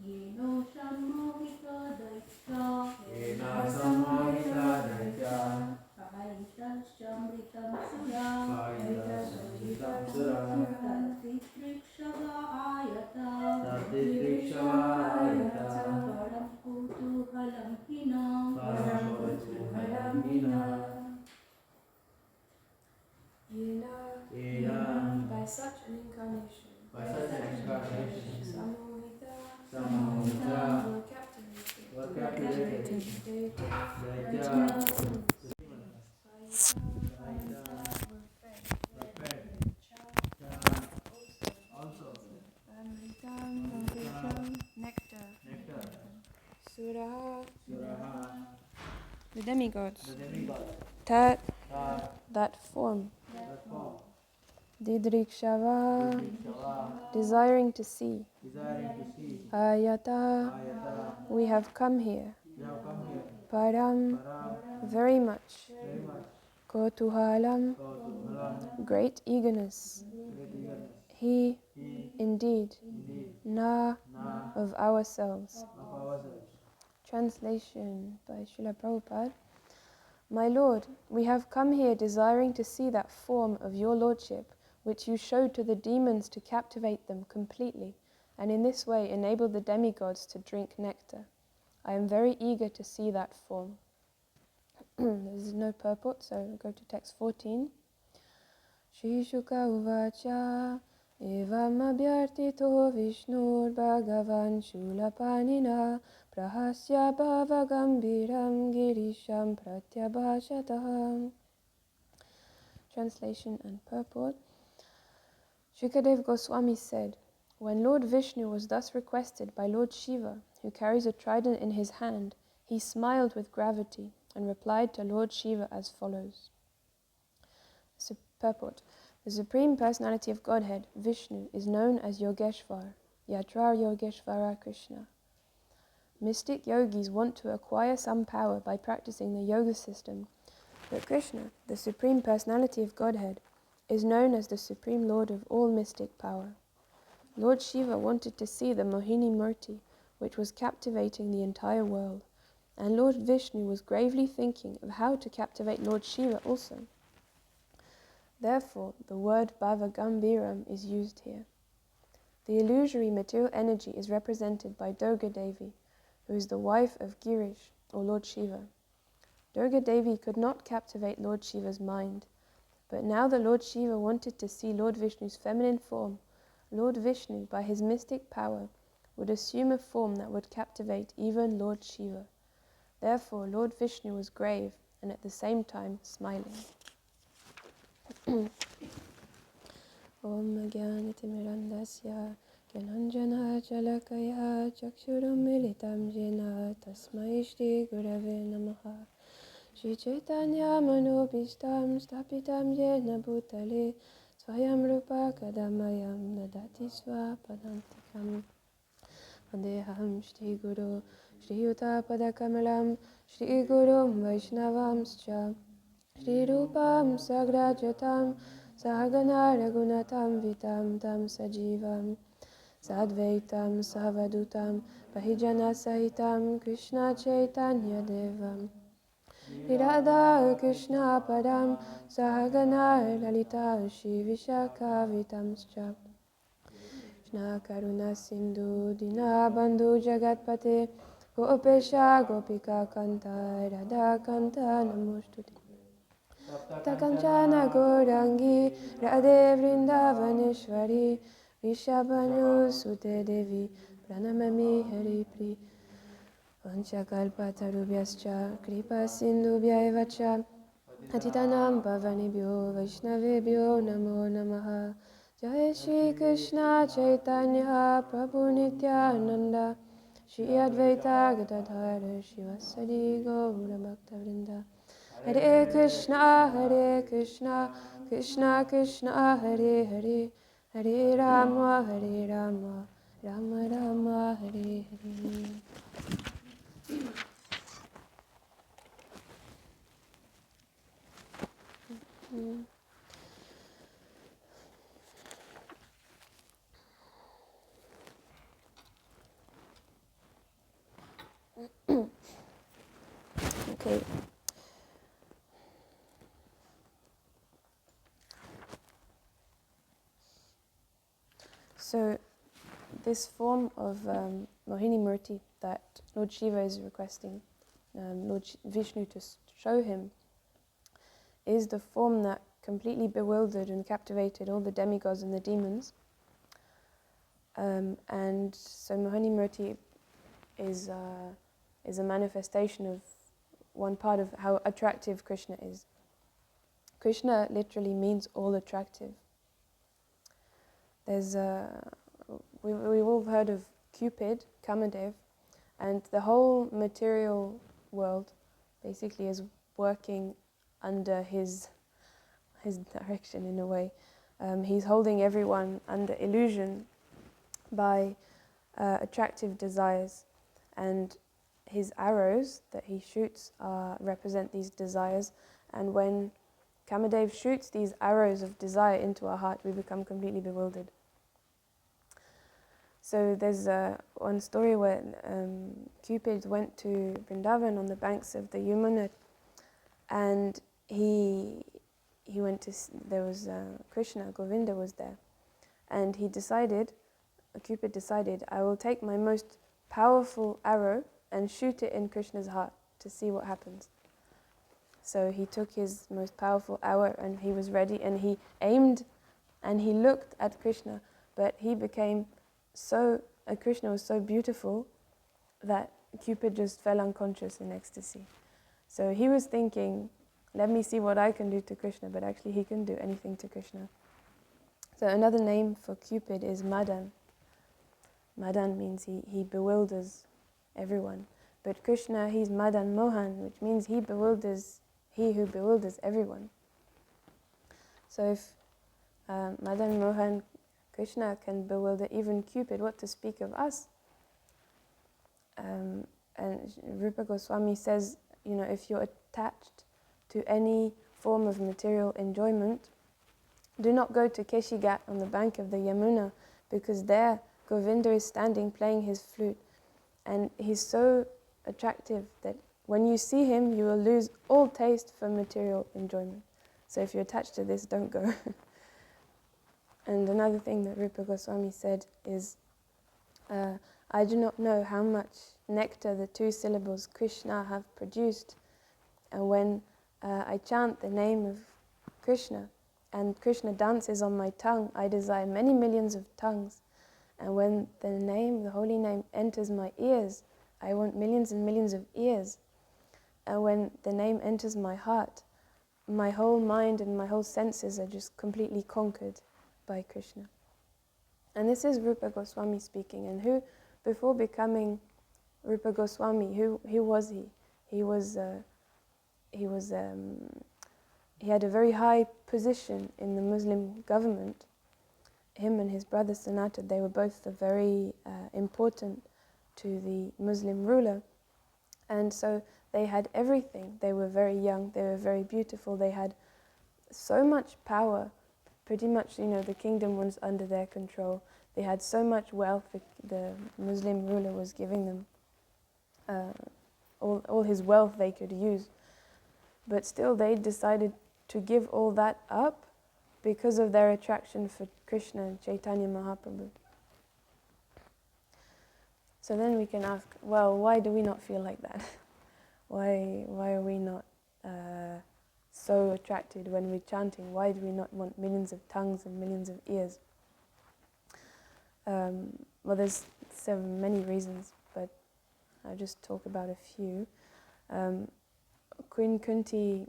Yeno sammohito daitya. Yena sammohita daitya. Pahayitashamritam sura. Pahayitashamritam sura. Tatitrikshava ayata. Tatitrikshava ayata. Param kutuhalam hina. Param kutuhalam hina. Yena. By such an incarnation. Sammohita. Were captivated. Daitya. Nectar. Suraha. The demigods. demigods. Tat. That form. Didrikshava. Desiring to see. Ayata. We have come here. Param. Very much. Kotuhalam. Great eagerness. He. Indeed. Na. Of ourselves. Translation by Srila Prabhupada. My Lord, we have come here desiring to see that form of your Lordship which you showed to the demons to captivate them completely, and in this way enable the demigods to drink nectar. I am very eager to see that form. There is no purport, so go to text 14. Shri Shuka Uvacha Evam Abhyartito Vishnur Bhagavan Shulapanina Prahasya Bhavagambiram Girisham Pratyabhashataham. Translation and purport. Shukadev Goswami said, when Lord Vishnu was thus requested by Lord Shiva, who carries a trident in his hand, he smiled with gravity and replied to Lord Shiva as follows. Purport. The Supreme Personality of Godhead, Vishnu, is known as Yogeshvar, Yatra Yogeshvara Krishna. Mystic yogis want to acquire some power by practicing the yoga system, but Krishna, the Supreme Personality of Godhead, is known as the Supreme Lord of all mystic power. Lord Shiva wanted to see the Mohini Murti, which was captivating the entire world, and Lord Vishnu was gravely thinking of how to captivate Lord Shiva also. Therefore, the word Bhavagambiram is used here. The illusory material energy is represented by Durga Devi, who is the wife of Girish, or Lord Shiva. Durga Devi could not captivate Lord Shiva's mind, but now that Lord Shiva wanted to see Lord Vishnu's feminine form, Lord Vishnu, by his mystic power, would assume a form that would captivate even Lord Shiva. Therefore, Lord Vishnu was grave and at the same time smiling. Om Jnanati Mirandasya Gyananjana Chalakaya Chakshuram Militam Jena Tasmai Shri Gurave Namaha Shri Chaitanya Manobishtam Stapitam Jena Bhutale Swayam Rupa Kadamayam Dadati Swapadantikam Vandeham Shri Guru Shri Yuta Padakamalam Shri Gurum Vaishnavamscha Shri Rupam Sagrajatam Sahagana Ragunatam Vitam Tam Sajivam Sadvaitam Savadutam Pahijana Sahitam Krishna Chaitanya Devam Radha Krishna Padam Sahagana Lalita Shri Vishaka Vitamscha Krishna Karuna Sindhu Dina Bandhu Jagatpate Gopesha Gopika Kanta Radha Kanta Namostute Takanchana Gaurangi Radhe Vrindavaneshwari Vishabhanu Sute Devi Pranamami Hari Pri Vanchakalpatarubhyascha Kripa Sindhubhya Evacha Atitanam Pavanibhyo Vaishnavebhyo Namo Namaha Jai Shri Krishna Chaitanya Prabhu Nityananda Shri Advaita Gadadhara Shivasadi Gaura Bhaktavrinda Hare Krishna, Krishna Krishna, Hare Hare, Hare Rama, Rama Rama, Hare Hare. Okay. So, this form of Mohini Murti that Lord Shiva is requesting Lord Vishnu to show him is the form that completely bewildered and captivated all the demigods and the demons. And so Mohini Murti is a manifestation of one part of how attractive Krishna is. Krishna literally means all attractive. There's we've all heard of Cupid, Kamadev, and the whole material world basically is working under his direction in a way. He's holding everyone under illusion by attractive desires, and his arrows that he shoots represent these desires, and when Kamadev shoots these arrows of desire into our heart, we become completely bewildered. So there's one story where Cupid went to Vrindavan on the banks of the Yamuna, and he went to, there was Krishna, Govinda was there, and Cupid decided, I will take my most powerful arrow and shoot it in Krishna's heart to see what happens. So he took his most powerful arrow and he was ready, and he aimed and he looked at Krishna, but he became Krishna was so beautiful that Cupid just fell unconscious in ecstasy. So he was thinking, let me see what I can do to Krishna, but actually he couldn't do anything to Krishna. So another name for Cupid is Madan. Madan means he bewilders everyone. But Krishna, he's Madan Mohan, which means he who bewilders everyone. So if Madan Mohan, Krishna can bewilder even Cupid, what to speak of us? And Rupa Goswami says, if you're attached to any form of material enjoyment, do not go to Keshigat on the bank of the Yamuna, because there Govinda is standing playing his flute, and he's so attractive that when you see him, you will lose all taste for material enjoyment. So if you're attached to this, don't go. And another thing that Rupa Goswami said is, I do not know how much nectar the two syllables Krishna have produced, and when I chant the name of Krishna, and Krishna dances on my tongue, I desire many millions of tongues. And when the holy name enters my ears, I want millions and millions of ears. And when the name enters my heart, my whole mind and my whole senses are just completely conquered by Krishna. And this is Rupa Goswami speaking. And who, before becoming Rupa Goswami, who was he? He had a very high position in the Muslim government. Him and his brother Sanatan, they were both very important to the Muslim ruler. And so they had everything. They were very young, they were very beautiful, they had so much power. Pretty much, the kingdom was under their control. They had so much wealth, the Muslim ruler was giving them all his wealth they could use. But still they decided to give all that up because of their attraction for Krishna and Chaitanya Mahaprabhu. So then we can ask, well, why do we not feel like that? Why are we not so attracted when we're chanting? Why do we not want millions of tongues and millions of ears? Well, there's many reasons, but I'll just talk about a few. Queen Kunti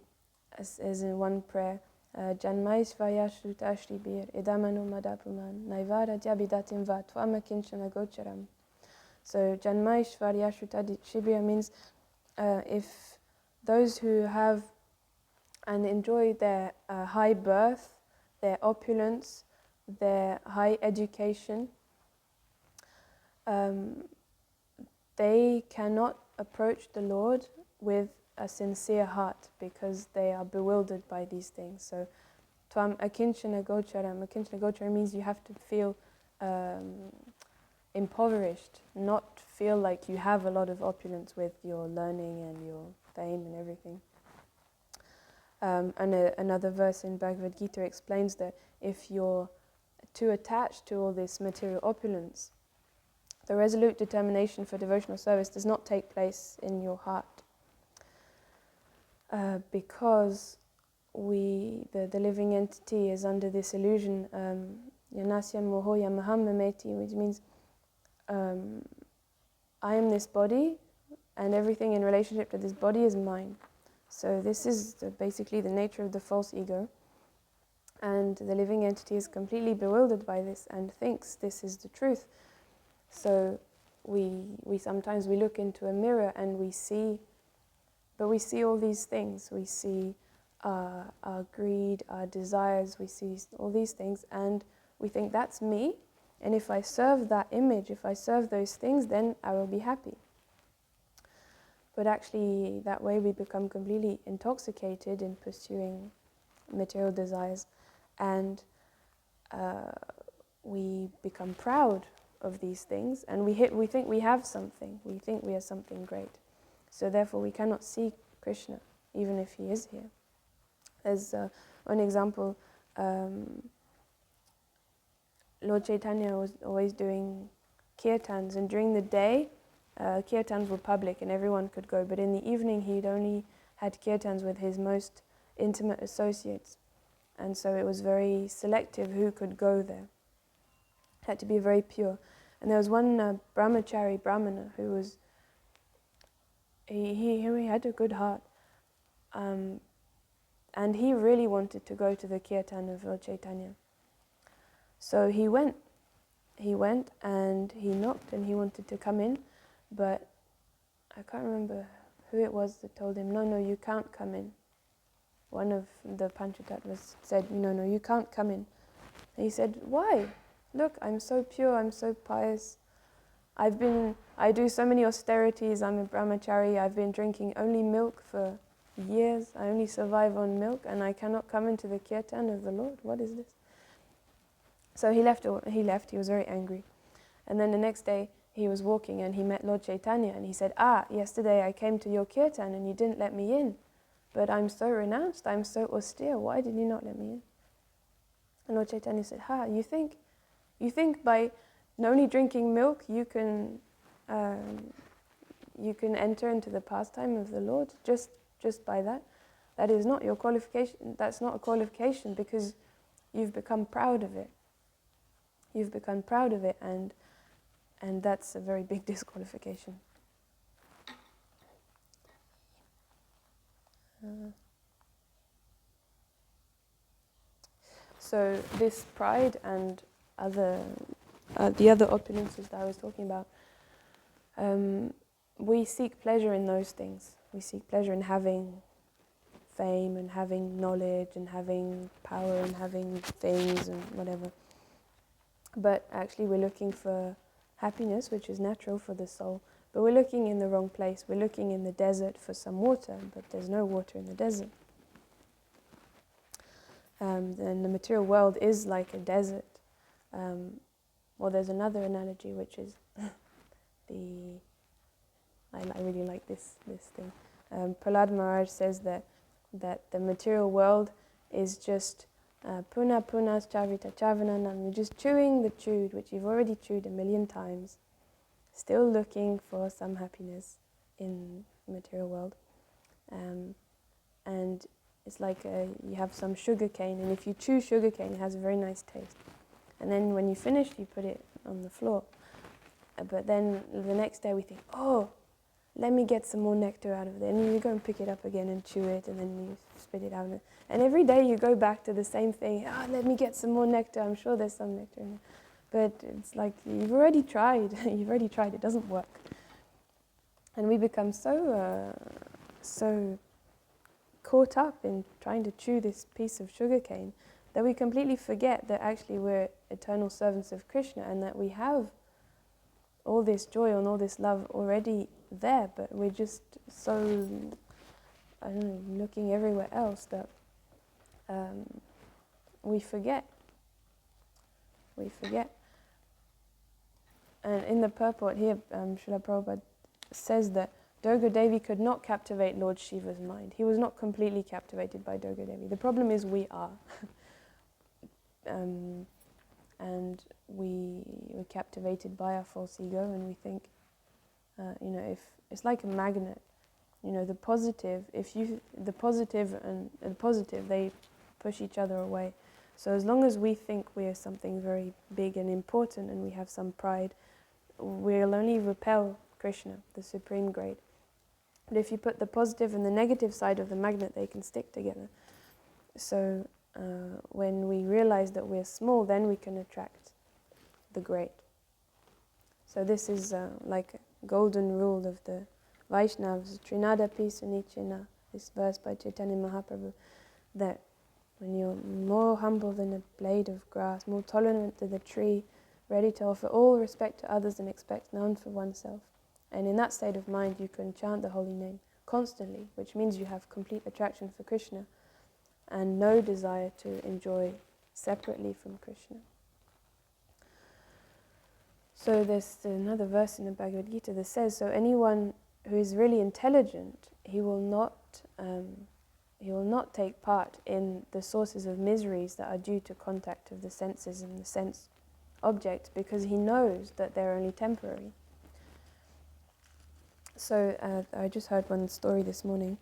is in one prayer, Janmaisvaya Shrutashri Idamanu Madapuman Naivara Dyabidatim Va Tvama Kinchana Gocharam. So Janmaishvarya Shrutashri means if those who have and enjoy their high birth, their opulence, their high education, they cannot approach the Lord with a sincere heart because they are bewildered by these things. So, Tvam akinchana gocharam. Akinchana gocharam means you have to feel impoverished, not feel like you have a lot of opulence with your learning and your fame and everything. Another verse in Bhagavad Gita explains that if you're too attached to all this material opulence, the resolute determination for devotional service does not take place in your heart. Because the living entity is under this illusion, yanasya mohoya maham mameti, which means I am this body and everything in relationship to this body is mine. So this is basically the nature of the false ego, and the living entity is completely bewildered by this and thinks this is the truth. So we sometimes look into a mirror and we see all these things. We see our greed, our desires, we see all these things, and we think that's me, and if I serve that image, if I serve those things, then I will be happy. But actually, that way we become completely intoxicated in pursuing material desires, and we become proud of these things, and we think we have something, we think we are something great. So therefore we cannot see Krishna, even if he is here. There's one example, Lord Chaitanya was always doing kirtans, and during the day, kirtans were public and everyone could go, but in the evening he'd only had kirtans with his most intimate associates, and so it was very selective who could go there. It had to be very pure. And there was one brahmachari brahmana who was, he had a good heart, and he really wanted to go to the kirtan of Lord Chaitanya. So he went and he knocked and he wanted to come in, but I can't remember who it was that told him, no, you can't come in. One of the Panchatattvas said, no, you can't come in. And he said, why? Look, I'm so pure, I'm so pious. I do so many austerities, I'm a brahmachari, I've been drinking only milk for years, I only survive on milk, and I cannot come into the kirtan of the Lord. What is this? So he left, he was very angry. And then the next day he was walking and he met Lord Chaitanya and he said, yesterday I came to your kirtan and you didn't let me in, but I'm so renounced, I'm so austere, why did you not let me in? And Lord Chaitanya said, you think by only drinking milk you can enter into the pastime of the Lord just by that? That is not your qualification, that's not a qualification, because you've become proud of it. You've become proud of it, and that's a very big disqualification. So this pride and the other opulences that I was talking about, we seek pleasure in those things. We seek pleasure in having fame and having knowledge and having power and having things and whatever. But actually we're looking for happiness, which is natural for the soul, but we're looking in the wrong place. We're looking in the desert for some water, but there's no water in the desert. Then the material world is like a desert. Well, there's another analogy, which is I really like this thing. Prahlad Maharaj says that the material world is just puna chavita chavananam. You're just chewing the chewed, which you've already chewed 1,000,000 times, still looking for some happiness in the material world. And it's like you have some sugar cane, and if you chew sugar cane, it has a very nice taste. And then when you finish, you put it on the floor. But then the next day we think, let me get some more nectar out of it. And you go and pick it up again and chew it, and then you spit it out. And every day you go back to the same thing. Let me get some more nectar. I'm sure there's some nectar in it. But it's like, you've already tried. It doesn't work. And we become so caught up in trying to chew this piece of sugarcane that we completely forget that actually we're eternal servants of Krishna, and that we have all this joy and all this love already there, but we're just so, looking everywhere else that we forget. And in the purport here, Srila Prabhupada says that Durga Devi could not captivate Lord Shiva's mind. He was not completely captivated by Durga Devi. The problem is we are. And we're captivated by our false ego, and we think, if it's like a magnet, the positive, the positive and the positive, they push each other away. So as long as we think we are something very big and important and we have some pride, we'll only repel Krishna, the supreme grade. But if you put the positive and the negative side of the magnet, they can stick together. So when we realize that we're small, then we can attract the great. So this is like a golden rule of the Vaishnavas, Trinada Pisa Nichina, this verse by Chaitanya Mahaprabhu, that when you're more humble than a blade of grass, more tolerant than the tree, ready to offer all respect to others and expect none for oneself. And in that state of mind, you can chant the holy name constantly, which means you have complete attraction for Krishna and no desire to enjoy separately from Krishna. So there's another verse in the Bhagavad Gita that says, so anyone who is really intelligent, he will not take part in the sources of miseries that are due to contact of the senses and the sense object, because he knows that they're only temporary. So I just heard one story this morning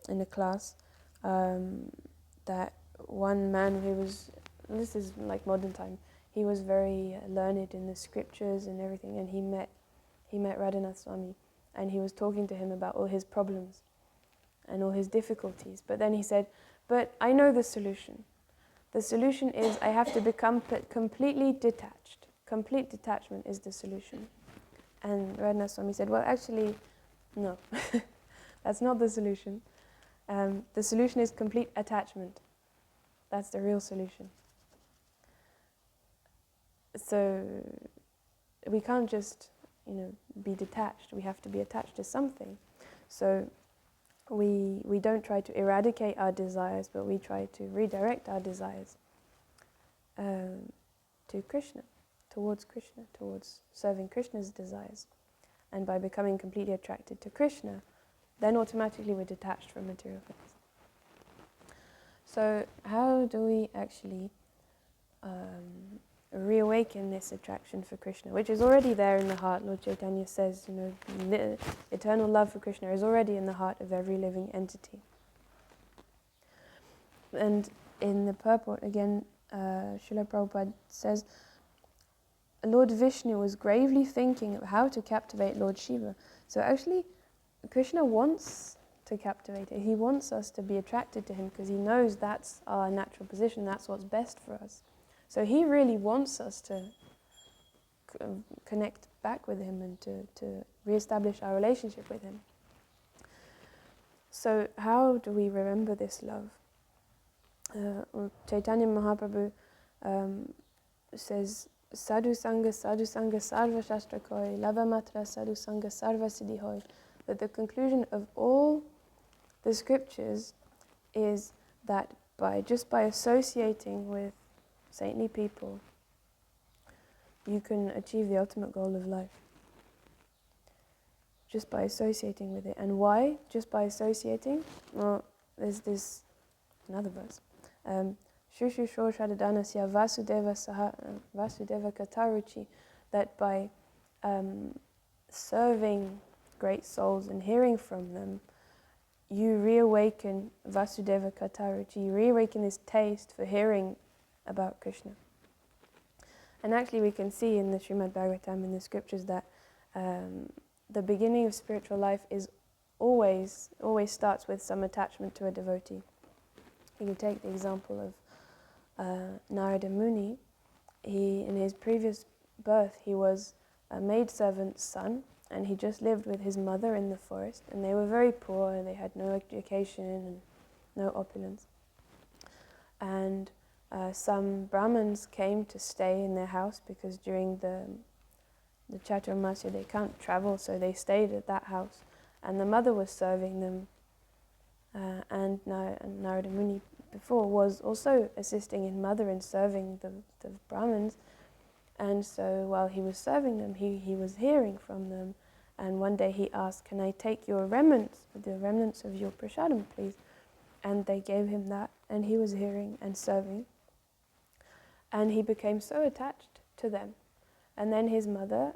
in a class, that one man who was, this is like modern time, he was very learned in the scriptures and everything, and he met Radhanath Swami, and he was talking to him about all his problems and all his difficulties. But then he said, but I know the solution. The solution is I have to become completely detached. Complete detachment is the solution. And Radhanath Swami said, well, actually, no, that's not the solution. The solution is complete attachment. That's the real solution. So we can't just, be detached. We have to be attached to something. So we don't try to eradicate our desires, but we try to redirect our desires to Krishna, towards serving Krishna's desires. And by becoming completely attracted to Krishna, then automatically we're detached from material things. So how do we actually reawaken this attraction for Krishna, which is already there in the heart? Lord Chaitanya says, the eternal love for Krishna is already in the heart of every living entity. And in the purport, again, Srila Prabhupada says, Lord Vishnu was gravely thinking of how to captivate Lord Shiva. So actually, Krishna wants to captivate it. He wants us to be attracted to him because he knows that's our natural position, that's what's best for us. So he really wants us to connect back with him and to re-establish our relationship with him. So how do we remember this love? Chaitanya Mahaprabhu says, Sadhu Sangha Sarva Shastra Koi, Lava Matra Sadhu Sangha Sarva Siddhi Hoy. That the conclusion of all the scriptures is that just by associating with saintly people, you can achieve the ultimate goal of life. Just by associating with it. And why? Just by associating? Well, there's this another verse. Shushu Shoshadadanasya Vasudeva Kataruchi, that by serving great souls and hearing from them, you reawaken Vasudeva Kataruchi, you reawaken this taste for hearing about Krishna. And actually we can see in the Srimad Bhagavatam, in the scriptures, that the beginning of spiritual life is always starts with some attachment to a devotee. You can take the example of Narada Muni. In his previous birth, he was a maidservant's son, and he just lived with his mother in the forest, and they were very poor, and they had no education and no opulence. And some Brahmins came to stay in their house because during the Chaturmasya they can't travel, so they stayed at that house. And the mother was serving them, and Narada Muni before was also assisting his mother in serving the Brahmins. And so while he was serving them, he was hearing from them, And one day he asked, "Can I take your remnants, the remnants of your prasadam, please?" And they gave him that, and he was hearing and serving. And he became so attached to them. And then his mother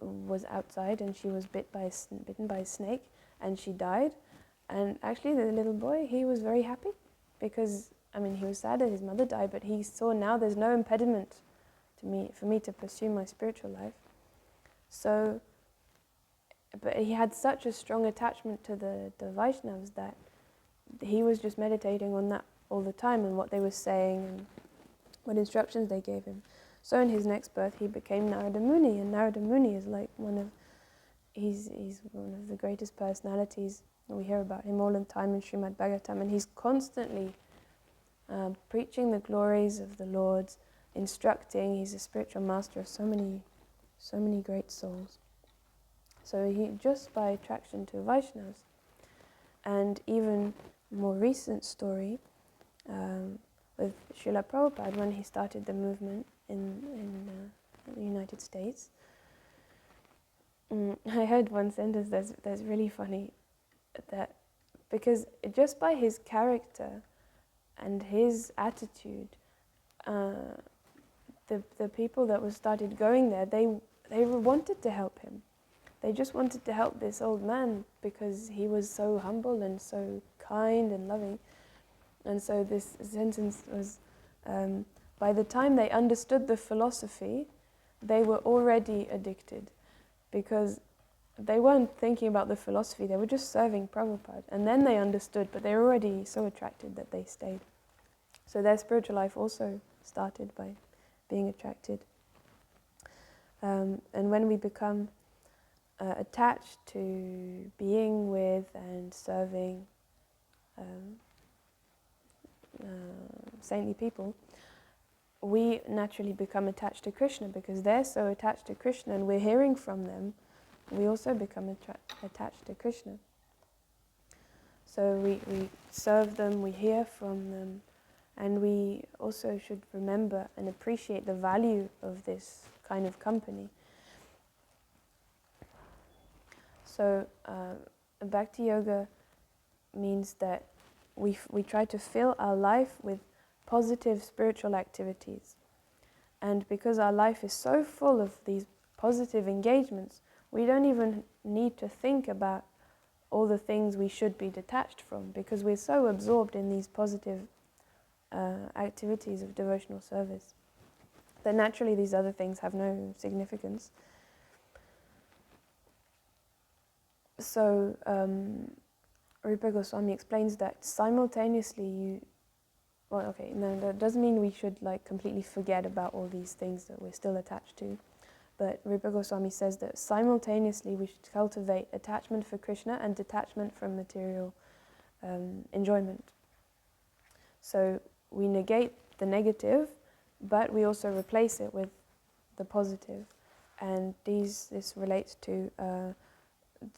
was outside, and she was bitten by a snake, and she died. And actually the little boy, he was very happy, because, I mean, he was sad that his mother died, but he saw now there's no impediment for me to pursue my spiritual life. So, but he had such a strong attachment to the Vaishnavas that he was just meditating on that all the time, and what they were saying and what instructions they gave him. So in his next birth he became Narada Muni, and Narada Muni is like he's one of the greatest personalities. We hear about him all the time in Srimad Bhagavatam, and he's constantly preaching the glories of the Lord, instructing. He's a spiritual master of so many great souls. So he, just by attraction to Vaishnavas. And even more recent story with Srila Prabhupada, when he started the movement in the United States. I heard one sentence that's really funny, that because just by his character and his attitude, the people that started going there, they wanted to help him. They just wanted to help this old man because he was so humble and so kind and loving. And so this sentence was, by the time they understood the philosophy, they were already addicted, because they weren't thinking about the philosophy, they were just serving Prabhupada. And then they understood, but they were already so attracted that they stayed. So their spiritual life also started by being attracted. And when we become attached to being with and serving saintly people, we naturally become attached to Krishna, because they're so attached to Krishna and we're hearing from them. We also become attached to Krishna. So we serve them, we hear from them, and we also should remember and appreciate the value of this kind of company. So Bhakti Yoga means that we try to fill our life with positive spiritual activities. And because our life is so full of these positive engagements, we don't even need to think about all the things we should be detached from, because we're so absorbed in these positive activities of devotional service that naturally these other things have no significance. So Rupa Goswami explains that simultaneously that doesn't mean we should completely forget about all these things that we're still attached to. But Rupa Goswami says that simultaneously we should cultivate attachment for Krishna and detachment from material enjoyment. So we negate the negative, but we also replace it with the positive. And this relates to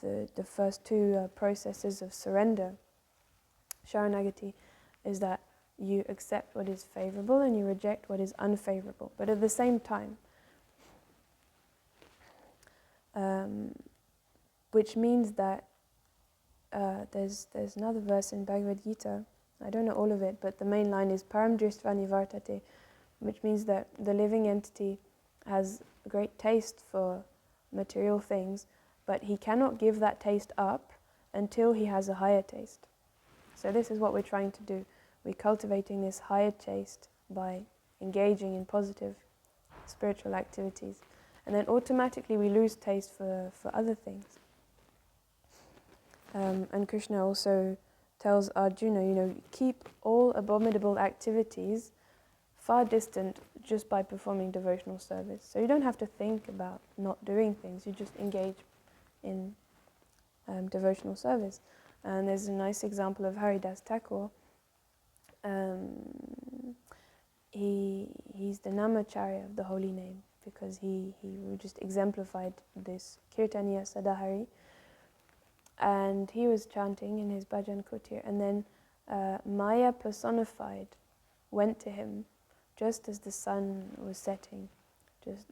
the first two processes of surrender. Sharanagati is that you accept what is favorable and you reject what is unfavorable, but at the same time. Which means that there's another verse in Bhagavad Gita, I don't know all of it, but the main line is Param Dristva Nivartate, which means that the living entity has a great taste for material things, but he cannot give that taste up until he has a higher taste. So this is what we're trying to do. We're cultivating this higher taste by engaging in positive spiritual activities. And then automatically we lose taste for other things. And Krishna also tells Arjuna, keep all abominable activities far distant just by performing devotional service. So you don't have to think about not doing things, you just engage in devotional service. And there's a nice example of Haridas Thakur. He's the Namacharya of the holy name, because he just exemplified this Kirtaniya Sadahari. And he was chanting in his bhajan kutir, and then Maya personified went to him just as the sun was setting,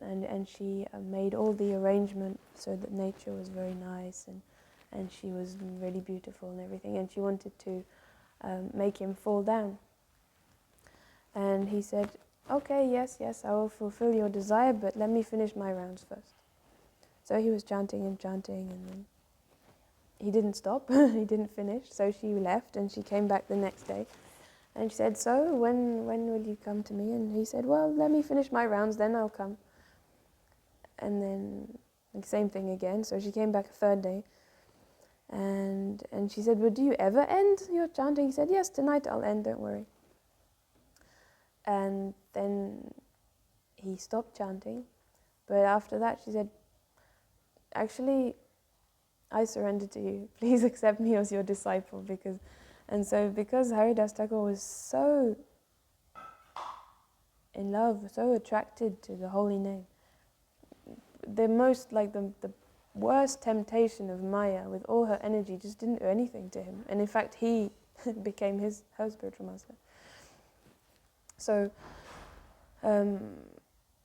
and she made all the arrangement so that nature was very nice, and she was really beautiful and everything, and she wanted to make him fall down. And he said, okay, yes, I will fulfill your desire, but let me finish my rounds first. So he was chanting, and then he didn't stop, he didn't finish, so she left, and she came back the next day. And she said, so when will you come to me? And he said, well, let me finish my rounds, then I'll come. And then the same thing again, so she came back a third day. And she said, well, do you ever end your chanting? He said, yes, tonight I'll end, don't worry. And then he stopped chanting. But after that, she said, actually, I surrender to you. Please accept me as your disciple. Because Haridas Thakur was so in love, so attracted to the holy name, the worst temptation of Maya with all her energy just didn't do anything to him. And in fact, he became her spiritual master. So,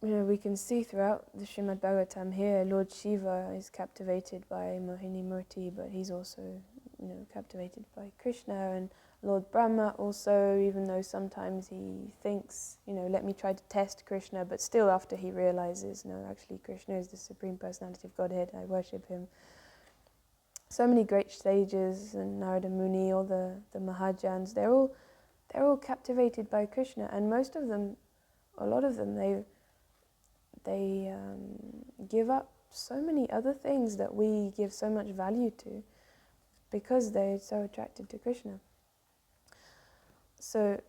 we can see throughout the Srimad Bhagavatam here, Lord Shiva is captivated by Mohini Murti, but he's also, captivated by Krishna, and Lord Brahma also, even though sometimes he thinks, let me try to test Krishna, but still after he realizes, no, actually Krishna is the Supreme Personality of Godhead, I worship him. So many great sages, and Narada Muni, all the Mahajans, they're all captivated by Krishna, and a lot of them, they give up so many other things that we give so much value to because they're so attracted to Krishna. So,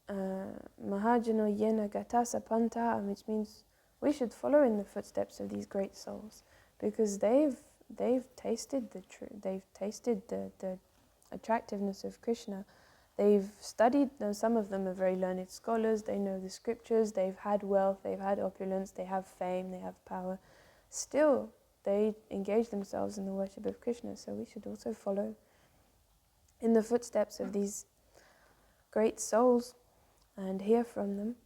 Mahajano Yena Gatasa Panta, which means we should follow in the footsteps of these great souls, because they've tasted they've tasted the attractiveness of Krishna. They've studied, some of them are very learned scholars, they know the scriptures, they've had wealth, they've had opulence, they have fame, they have power. Still, they engage themselves in the worship of Krishna, so we should also follow in the footsteps of these great souls and hear from them,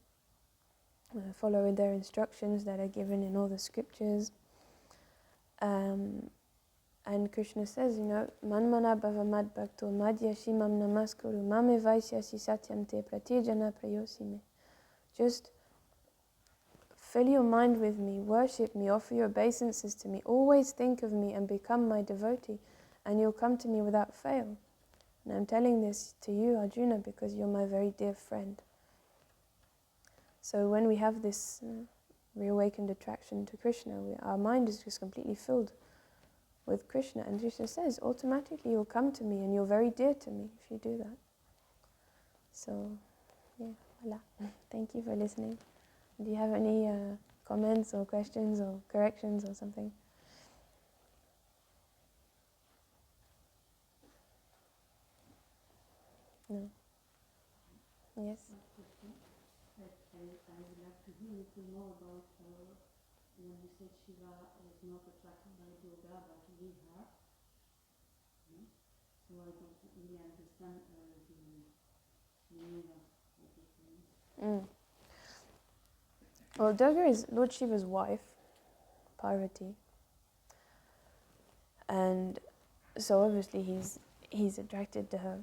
follow their instructions that are given in all the scriptures. And Krishna says, Manmana bhava mad bhakto madhya shimam namaskuru mame vaishyasi satyam te pratijana prayosime. Just fill your mind with me, worship me, offer your obeisances to me, always think of me and become my devotee, and you'll come to me without fail. And I'm telling this to you, Arjuna, because you're my very dear friend. So when we have this reawakened attraction to Krishna, our mind is just completely filled with Krishna, and Krishna says, automatically you'll come to me and you're very dear to me if you do that. So, voila. Thank you for listening. Do you have any comments or questions or corrections or something? No? Yes? I would like to hear a little more about when you said Shiva is not attracted by Durga but Lila. So I don't really understand the meaning of what it means. Well, Durga is Lord Shiva's wife, Parvati. And so obviously he's attracted to her.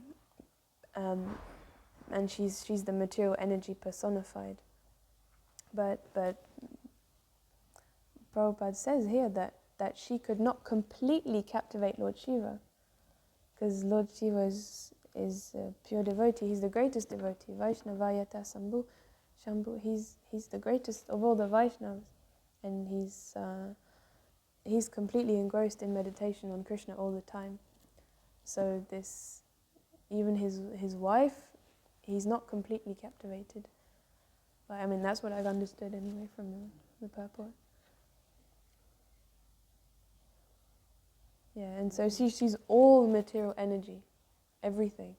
And she's the material energy personified. But Prabhupada says here that she could not completely captivate Lord Shiva, because Lord Shiva is a pure devotee. He's the greatest devotee. Vaishnavayata Shambhu. He's the greatest of all the Vaishnavas, and he's completely engrossed in meditation on Krishna all the time. So even his wife, he's not completely captivated. But, I mean, that's what I've understood anyway from the purport. Yeah, and so she's all material energy, everything,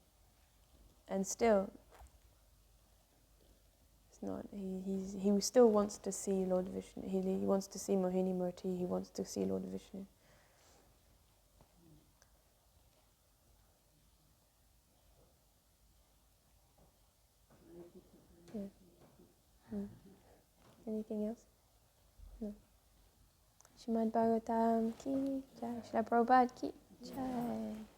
and still, it's not. He still wants to see Lord Vishnu. He wants to see Mohini Murti. He wants to see Lord Vishnu. Yeah. Anything else? Shrimad Bhagavatam ki jai. Srila Prabhupada ki jai.